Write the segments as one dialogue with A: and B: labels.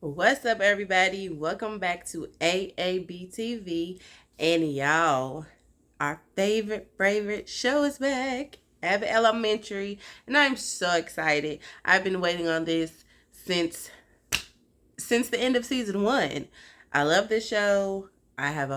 A: What's up, everybody? Welcome back to AAB TV. And y'all, our favorite show is back, Abbott Elementary. And I'm so excited. I've been waiting on this since the end of season one. I love this show. I have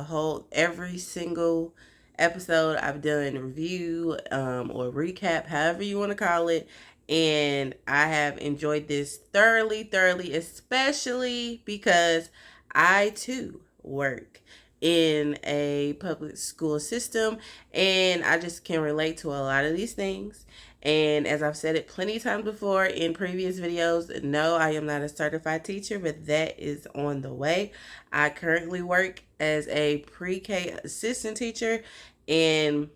A: every single episode I've done review or recap, however you want to call it. And I have enjoyed this thoroughly, especially because I too work in a public school system and I just can relate to a lot of these things. And as I've said it plenty of times before in previous videos, no, I am not a certified teacher, but that is on the way. I currently work as a pre-K assistant teacher, and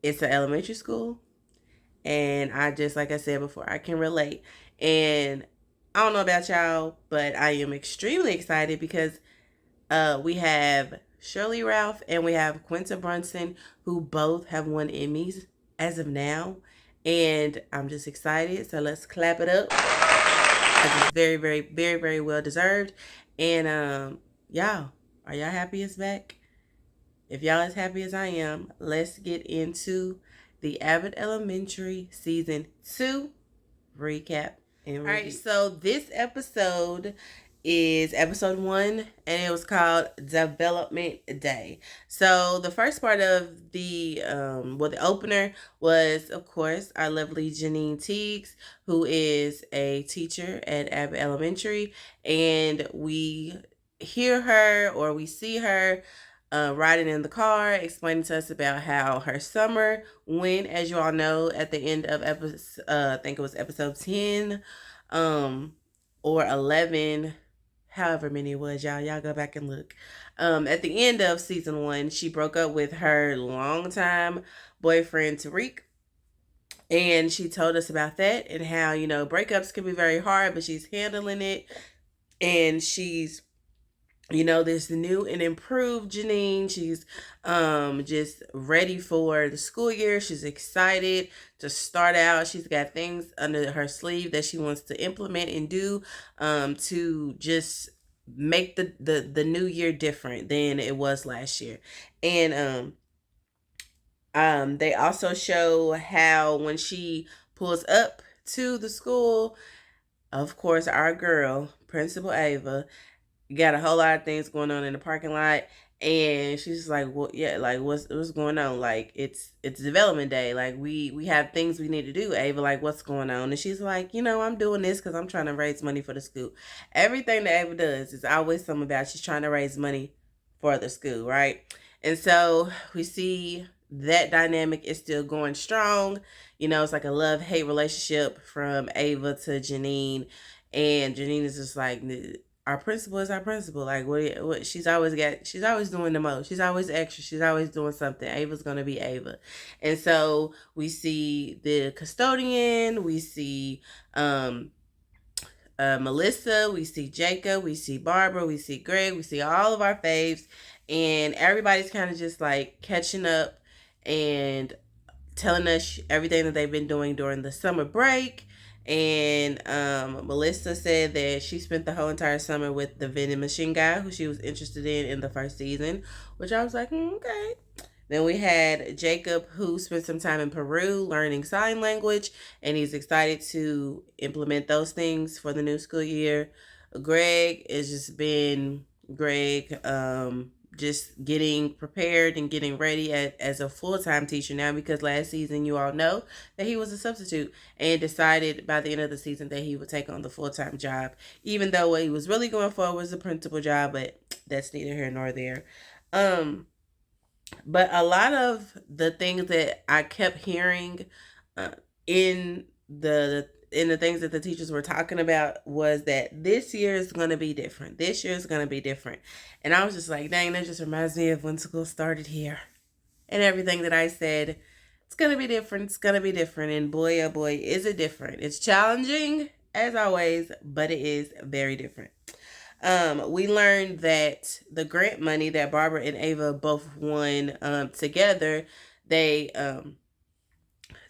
A: it's an elementary school. And like I said before, I can relate. And I don't know about y'all, but I am extremely excited because we have Shirley Ralph and we have Quinta Brunson, who both have won Emmys as of now. And I'm just excited. So let's clap it up. It's very well deserved. And y'all, are y'all happy it's back? If y'all as happy as I am, let's get into the Abbott Elementary Season 2 recap and review. All right, so this episode is episode 1, and it was called Development Day. So the first part of the the opener was, of course, our lovely Janine Teagues, who is a teacher at Abbott Elementary, and we hear her or we see her riding in the car, explaining to us about how her summer went. As you all know, at the end of episode, I think it was episode 10, or 11, however many it was, y'all go back and look. At the end of season 1, she broke up with her longtime boyfriend Tariq, and she told us about that and how, breakups can be very hard, but she's handling it, and she's there's the new and improved Janine. She's just ready for the school year. She's excited to start out. She's got things under her sleeve that she wants to implement and do to just make the new year different than it was last year. And they also show how when she pulls up to the school, of course, our girl, Principal Ava, got a whole lot of things going on in the parking lot, and she's like, well, yeah, like what's going on? Like it's development day, like we have things we need to do, Ava, like what's going on? And she's like, I'm doing this because I'm trying to raise money for the school. Everything that Ava does is always something about she's trying to raise money for the school, right? And so we see that dynamic is still going strong. It's like a love-hate relationship from Ava to Janine, and Janine is just like, our principal is our principal. Like what she's always doing the most. She's always extra. She's always doing something. Ava's gonna be Ava. And so we see the custodian, we see Melissa, we see Jacob, we see Barbara, we see Greg, we see all of our faves, and everybody's kind of just like catching up and telling us everything that they've been doing during the summer break. And Melissa said that she spent the whole entire summer with the vending machine guy who she was interested in the first season, which I was like, okay. Then we had Jacob, who spent some time in Peru learning sign language, and he's excited to implement those things for the new school year. Greg has just been Greg, just getting prepared and getting ready as a full-time teacher now, because last season you all know that he was a substitute and decided by the end of the season that he would take on the full-time job, even though what he was really going for was a principal job, but that's neither here nor there. But a lot of the things that I kept hearing in the things that the teachers were talking about was that this year is going to be different. This year is going to be different. And I was just like, dang, that just reminds me of when school started here. And everything that I said, it's going to be different. It's going to be different. And boy, oh boy, is it different. It's challenging, as always, but it is very different. We learned that the grant money that Barbara and Ava both won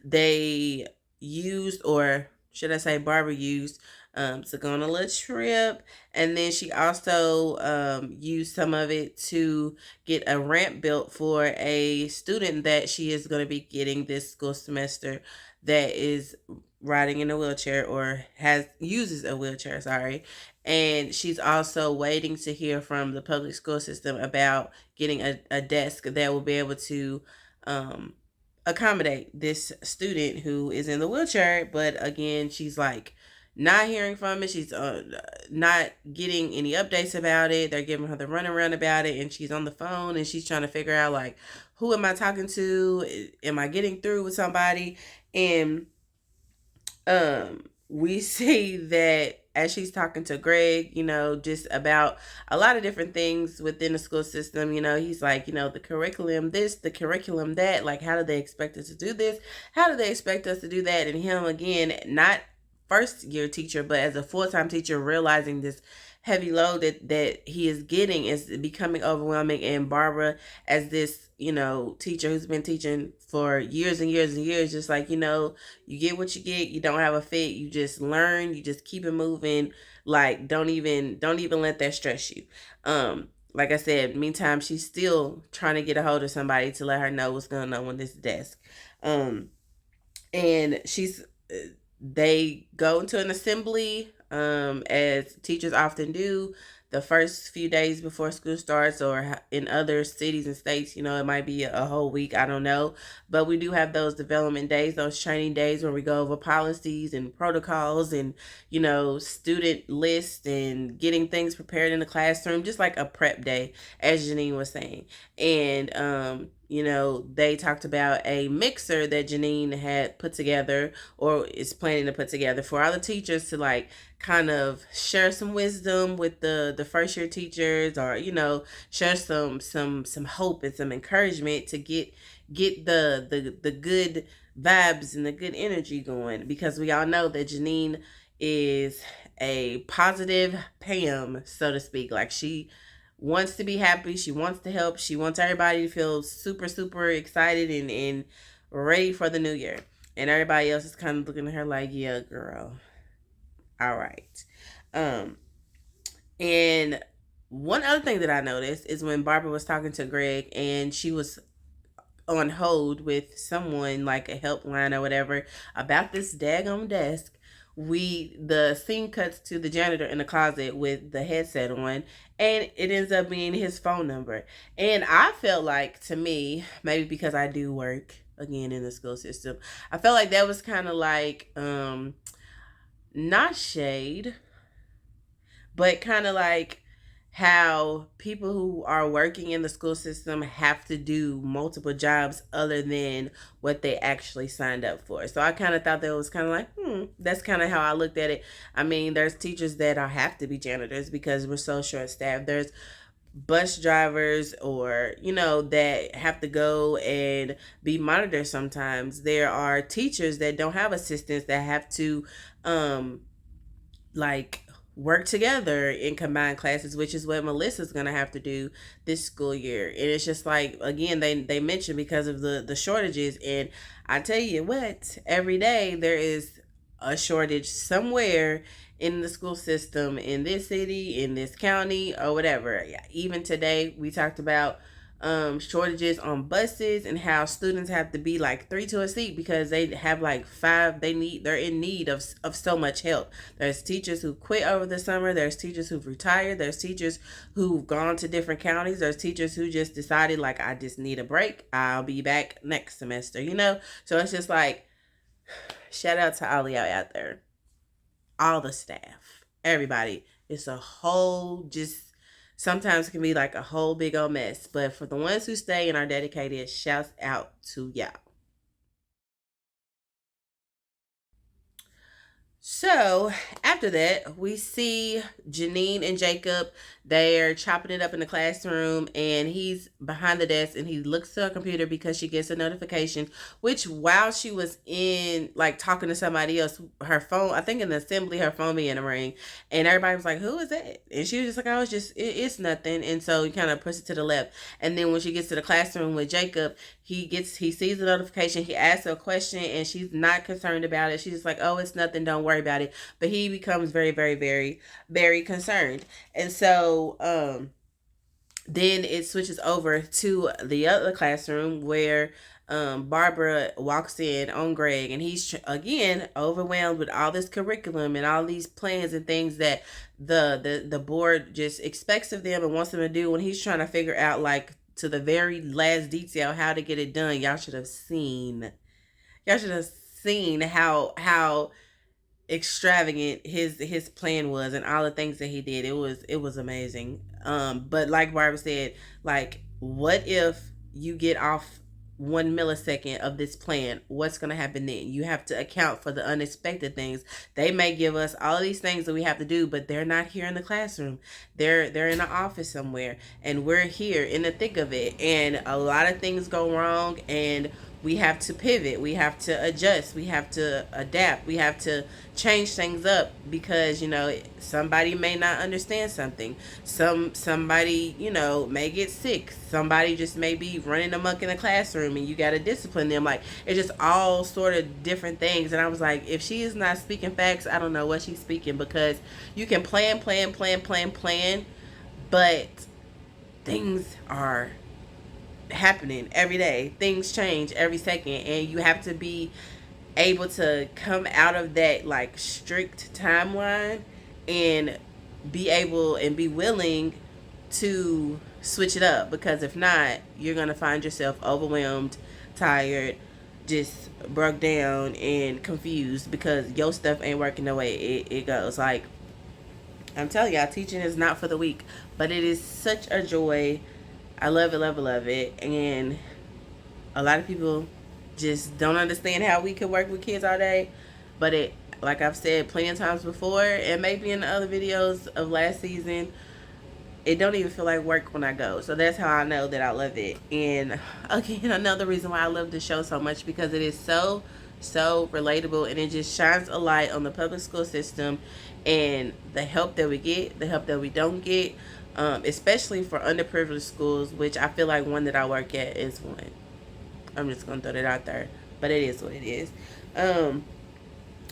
A: they used or should I say, Barbara used to go on a little trip. And then she also used some of it to get a ramp built for a student that she is going to be getting this school semester that is riding in a wheelchair or has uses a wheelchair, sorry. And she's also waiting to hear from the public school system about getting a desk that will be able to um, accommodate this student who is in the wheelchair. But again, she's like not hearing from it. She's not getting any updates about it. They're giving her the runaround about it, and she's on the phone and she's trying to figure out like, who am I talking to? Am I getting through with somebody? And we see that as she's talking to Greg, just about a lot of different things within the school system. He's like, the curriculum this, the curriculum that, like, how do they expect us to do this? How do they expect us to do that? And him, again, not first year teacher, but as a full-time teacher, realizing this heavy load that he is getting is becoming overwhelming. And Barbara, as this, teacher who's been teaching for years and years and years, just like, you get what you get, you don't have a fit, you just learn, you just keep it moving. Like, don't even let that stress you. Like I said, meantime, she's still trying to get a hold of somebody to let her know what's going on with this desk. And they go into an assembly, as teachers often do, the first few days before school starts, or in other cities and states, it might be a whole week, I don't know. But we do have those development days, those training days where we go over policies and protocols and, student lists and getting things prepared in the classroom, just like a prep day, as Janine was saying. And, they talked about a mixer that Janine had put together or is planning to put together for all the teachers to, like, kind of share some wisdom with the first year teachers, or share some hope and some encouragement to get the good vibes and the good energy going, because we all know that Janine is a positive Pam, so to speak. Like, she wants to be happy, she wants to help, she wants everybody to feel super super excited and ready for the new year. And everybody else is kind of looking at her like, yeah, girl, all right. And one other thing that I noticed is when Barbara was talking to Greg and she was on hold with someone, like a helpline or whatever, about this daggone desk, the scene cuts to the janitor in the closet with the headset on, and it ends up being his phone number. And I felt like, to me, maybe because I do work again in the school system, I felt like that was kind of like not shade, but kind of like how people who are working in the school system have to do multiple jobs other than what they actually signed up for. So I kind of thought that was kind of like, that's kind of how I looked at it. I mean, there's teachers that have to be janitors because we're so short staffed. There's bus drivers, or that have to go and be monitors sometimes. There are teachers that don't have assistants that have to like work together in combined classes, which is what Melissa's gonna have to do this school year. And it's just like, again, they mentioned because of the shortages. And I tell you what, every day there is a shortage somewhere in the school system, in this city, in this county, or whatever. Even today we talked about shortages on buses and how students have to be like 3 to a seat because they have like 5. They're in need of so much help. There's teachers who quit over the summer, there's teachers who've retired, there's teachers who've gone to different counties, there's teachers who just decided, like, I just need a break, I'll be back next semester. So it's just like, shout out to all y'all out there, all the staff, everybody. It's a whole, just sometimes it can be like a whole big old mess. But for the ones who stay and are dedicated, shouts out to y'all. So after that, we see Janine and Jacob. They're chopping it up in the classroom, and he's behind the desk and he looks to her computer because she gets a notification, which while she was in, like, talking to somebody else, her phone, I think in the assembly, her phone began to ring, and everybody was like, who is that? And she was just like, oh, it's nothing. And so he kind of pushed it to the left. And then when she gets to the classroom with Jacob, he sees the notification, he asks her a question, and she's not concerned about it. She's just like, oh, it's nothing, don't worry about it. But he becomes very, very, very, very concerned. And so then it switches over to the other classroom where Barbara walks in on Greg, and he's again overwhelmed with all this curriculum and all these plans and things that the board just expects of them and wants them to do. When he's trying to figure out, like, to the very last detail how to get it done. Y'all should have seen. Y'all should have seen how extravagant his plan was and all the things that he did. It was amazing. But like Barbara said, like, what if you get off 1 millisecond of this plan? What's gonna happen then? You have to account for the unexpected things. They may give us all of these things that we have to do, but they're not here in the classroom. They're in the office somewhere, and we're here in the thick of it. And a lot of things go wrong, and we have to pivot, we have to adjust, we have to adapt, we have to change things up because, somebody may not understand something. Somebody, may get sick. Somebody just may be running amok in the classroom, and you got to discipline them. Like, it's just all sort of different things. And I was like, if she is not speaking facts, I don't know what she's speaking, because you can plan, but things are happening every day. Things change every second, and you have to be able to come out of that, like, strict timeline and be able and be willing to switch it up, because if not, you're going to find yourself overwhelmed, tired, just broke down and confused because your stuff ain't working the way it goes. Like, I'm telling y'all, teaching is not for the weak, but it is such a joy. I love it, love it, love it. And a lot of people just don't understand how we can work with kids all day. But it, like I've said plenty of times before, and maybe in the other videos of last season, it don't even feel like work when I go. So that's how I know that I love it. And again, another reason why I love the show so much, because it is so relatable, and it just shines a light on the public school system and the help that we get, the help that we don't get. Especially for underprivileged schools, which I feel like one that I work at is one. I'm just going to throw that out there. But it is what it is.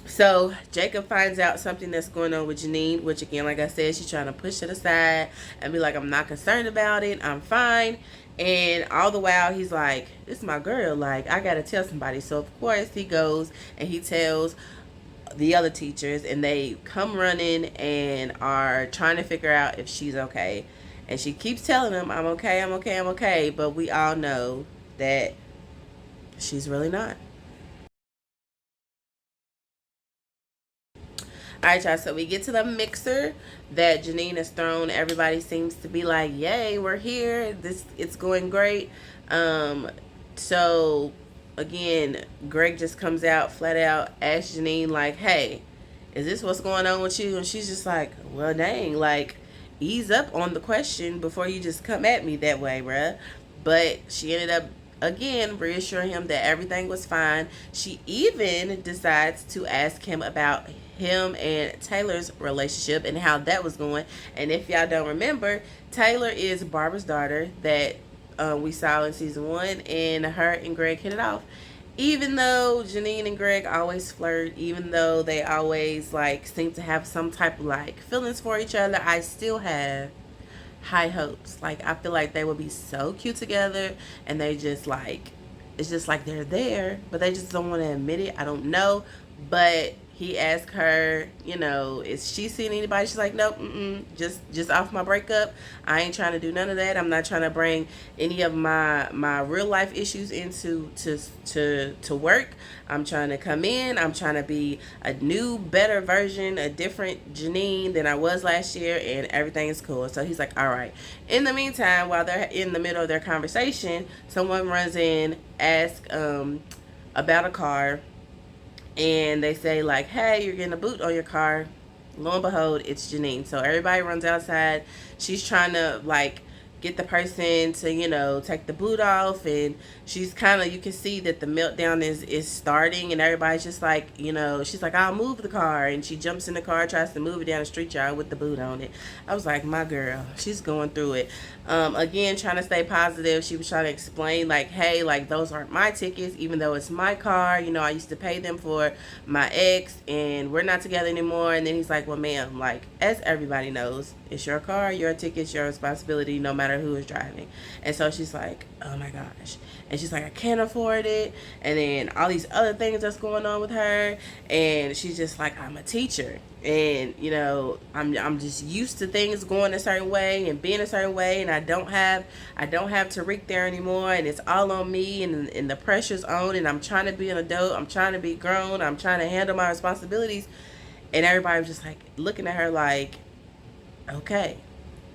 A: So Jacob finds out something that's going on with Janine, which, again, like I said, she's trying to push it aside and be like, I'm not concerned about it. I'm fine. And all the while, he's like, this is my girl. Like, I got to tell somebody. So, of course, he goes and he tells the other teachers, and they come running and are trying to figure out if she's okay. And she keeps telling them, I'm okay, I'm okay, I'm okay. But we all know that she's really not. Alright, y'all, so we get to the mixer that Janine has thrown. Everybody seems to be like, yay, we're here. It's going great. So again, Greg just comes out flat out, asks Janine, like, hey, is this what's going on with you? And she's just like, well, dang, like, ease up on the question before you just come at me that way, bruh. But she ended up, again, reassuring him that everything was fine. She even decides to ask him about him and Taylor's relationship and how that was going. And if y'all don't remember, Taylor is Barbara's daughter that we saw in season 1, and her and Greg hit it off. Even though Janine and Greg always flirt, even though they always, like, seem to have some type of, like, feelings for each other, I still have high hopes. Like, I feel like they would be so cute together, and they just, like, it's just like they're there, but they just don't want to admit it. I don't know, but he asked her, is she seeing anybody? She's like, nope, just off my breakup. I ain't trying to do none of that. I'm not trying to bring any of my real life issues into to work. I'm trying to come in. I'm trying to be a new, better version, a different Janine than I was last year, and everything is cool. So he's like, all right. In the meantime, while they're in the middle of their conversation, someone runs in, asks about a car. And they say, like, hey, you're getting a boot on your car. Lo and behold, it's Janine. So everybody runs outside. She's trying to, like, get the person to, take the boot off, and she's kind of, you can see that the meltdown is starting, and everybody's just like, she's like, I'll move the car, and she jumps in the car, tries to move it down the street, y'all, with the boot on it. I was like, my girl, she's going through it. Again, trying to stay positive. She was trying to explain, like, hey, like, those aren't my tickets, even though it's my car. I used to pay them for my ex, and we're not together anymore. And then he's like, well, ma'am, like, as everybody knows, it's your car, your tickets, your responsibility, no matter who is driving. And so she's like, oh my gosh. And she's like, I can't afford it. And then all these other things that's going on with her. And she's just like, I'm a teacher. And, I'm just used to things going a certain way and being a certain way. And I don't have Tariq there anymore. And it's all on me, and the pressure's on. And I'm trying to be an adult. I'm trying to be grown. I'm trying to handle my responsibilities. And everybody was just like looking at her like, okay,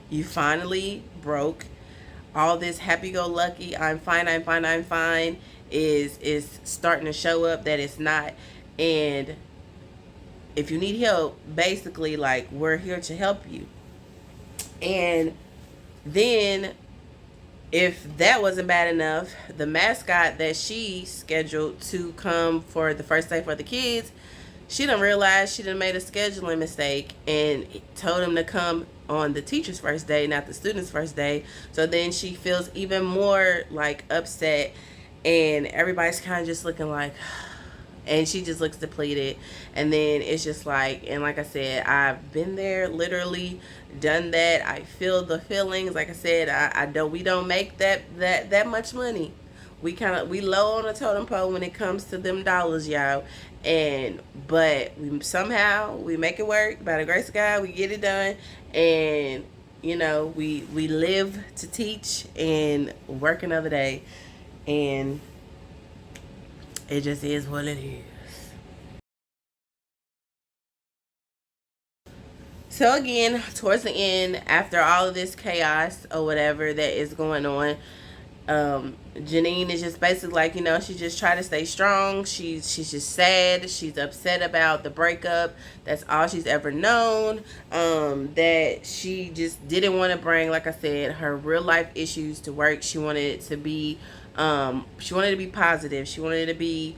A: you finally broke. All this happy-go-lucky, I'm fine is starting to show up that it's not. And if you need help, basically, like, we're here to help you. And then, if that wasn't bad enough, the mascot that she scheduled to come for the first day for the kids, she done realized she done made a scheduling mistake and told him to come on the teacher's first day, not the student's first day. So then she feels even more like upset, and everybody's kind of just looking like, and she just looks depleted. And then it's just like, and like I said, I've been there, literally done that. I feel the feelings. Like I said, we don't make that much money. We low on the totem pole when it comes to them dollars, y'all. But somehow we make it work. By the grace of God, we get it done. And, we live to teach and work another day. And it just is what it is. So again, towards the end, after all of this chaos or whatever that is going on, Janine is just basically like, she just try to stay strong. She's just sad. She's upset about the breakup. That's all she's ever known. That she just didn't want to bring, like I said, her real life issues to work. She wanted it to be, she wanted to be positive. She wanted to be,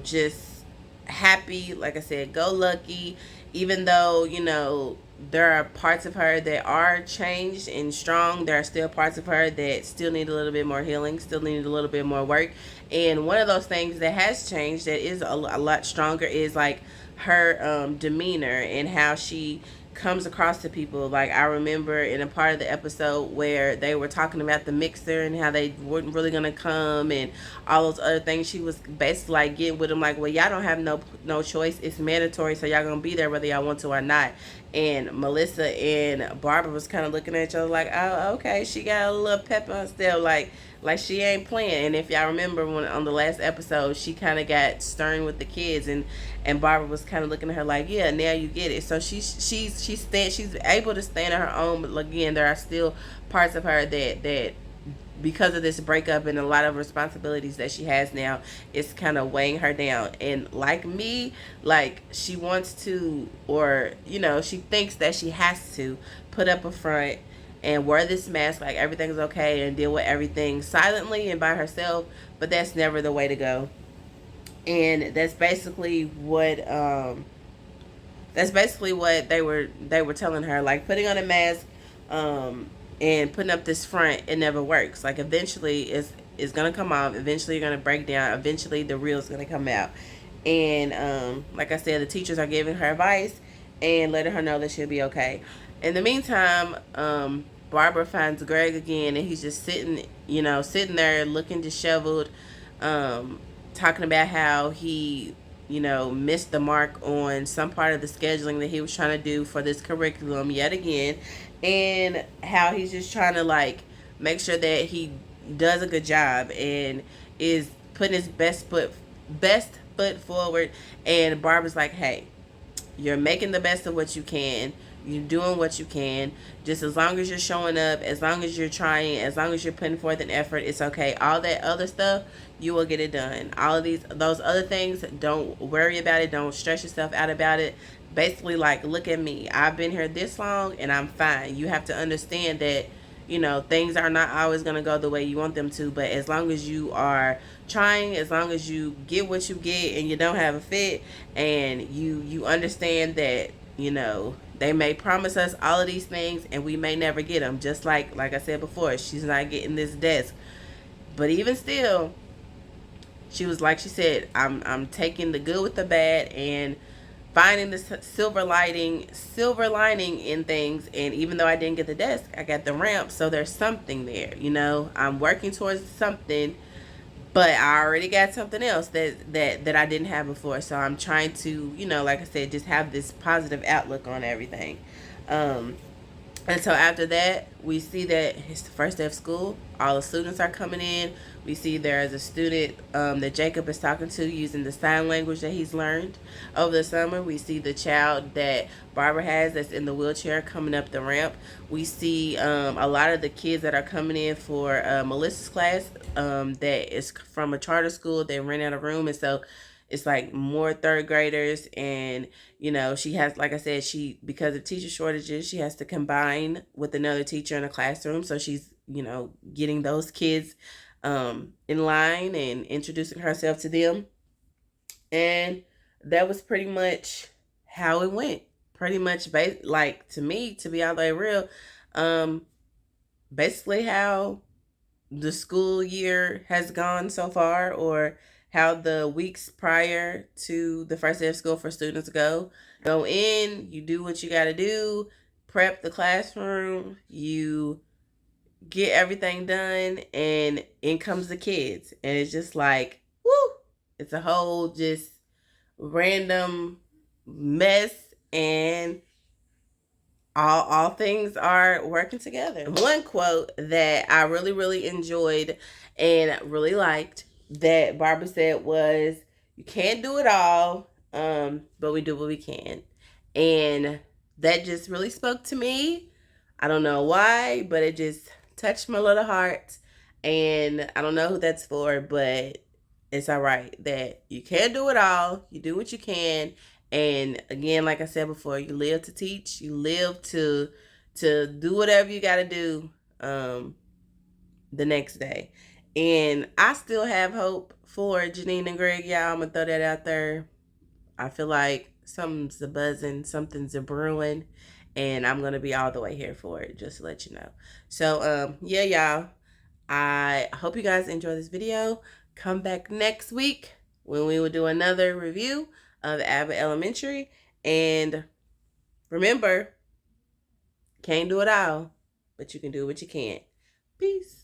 A: just happy. Like I said, go lucky. Even though, there are parts of her that are changed and strong, there are still parts of her that still need a little bit more healing, still need a little bit more work. And one of those things that has changed, that is a lot stronger, is like her demeanor and how she comes across to people. Like, I remember in a part of the episode where they were talking about the mixer and how they weren't really gonna come and all those other things. She was basically like getting with them like, well, y'all don't have no choice, it's mandatory, so y'all gonna be there whether y'all want to or not. And Melissa and Barbara was kind of looking at each other like, oh, okay, she got a little pep on still, like she ain't playing. And if y'all remember, when on the last episode, she kind of got stern with the kids, and Barbara was kind of looking at her like, yeah, now you get it. So she's able to stand on her own. But again, there are still parts of her that because of this breakup and a lot of responsibilities that she has now, it's kind of weighing her down. And like me, like, she wants to, or she thinks that she has to put up a front and wear this mask like everything's okay and deal with everything silently and by herself. But that's never the way to go. And that's basically what they were telling her, like, putting on a mask and putting up this front, it never works. Like, eventually it's gonna come off, eventually you're gonna break down, eventually the real's gonna come out. And like I said, the teachers are giving her advice and letting her know that she'll be okay. In the meantime, Barbara finds Greg again, and he's just sitting there looking disheveled, talking about how he, missed the mark on some part of the scheduling that he was trying to do for this curriculum yet again, and how he's just trying to, like, make sure that he does a good job and is putting his best foot forward. And Barbara's like, hey, you're making the best of what you can. You're doing what you can. Just as long as you're showing up, as long as you're trying, as long as you're putting forth an effort, it's okay. All that other stuff, you will get it done. All of those other things, don't worry about it. Don't stress yourself out about it. Basically, like, look at me. I've been here this long and I'm fine. You have to understand that, you know, things are not always going to go the way you want them to, but as long as you are trying, as long as you get what you get and you don't have a fit, and you understand that, you know, they may promise us all of these things and we may never get them. Just like I said before, she's not getting this desk, but even still, she was like she said, I'm taking the good with the bad and finding the silver lining in things. And even though I didn't get the desk, I got the ramp, so there's something there. You know, I'm working towards something, but I already got something else that I didn't have before. So I'm trying to, you know, like I said, just have this positive outlook on everything. um and so after that, we see that it's the first day of school. All the students are coming in. We see there is a student that Jacob is talking to using the sign language that he's learned over the summer. We see the child that Barbara has that's in the wheelchair coming up the ramp. We see a lot of the kids that are coming in for Melissa's class that is from a charter school. They rent out a room, and so it's like more third graders. And you know, she has, like I said, she, because of teacher shortages, she has to combine with another teacher in a classroom. So she's, you know, getting those kids in line and introducing herself to them. And that was pretty much how it went. Pretty much, like, to me, to be all the way real, um, basically how the school year has gone so far, or how the weeks prior to the first day of school for students go. Go in, you do what you got to do, prep the classroom, you get everything done, and in comes the kids. And it's just like, woo, it's a whole just random mess, and all things are working together. One quote that I really, really enjoyed and really liked that Barbara said was, "You can't do it all, but we do what we can." And that just really spoke to me. I don't know why, but it just touched my little heart. And I don't know who that's for, but it's all right that you can't do it all. You do what you can. And again, like I said before, you live to teach. You live to do whatever you got to do the next day. And I still have hope for Janine and Greg, y'all. I'm gonna throw that out there. I feel like something's a buzzing, something's a brewing, and I'm gonna be all the way here for it, just to let you know. So yeah, y'all, I hope you guys enjoy this video. Come back next week when we will do another review of Abbott Elementary. And remember, can't do it all, but you can do what you can. Peace.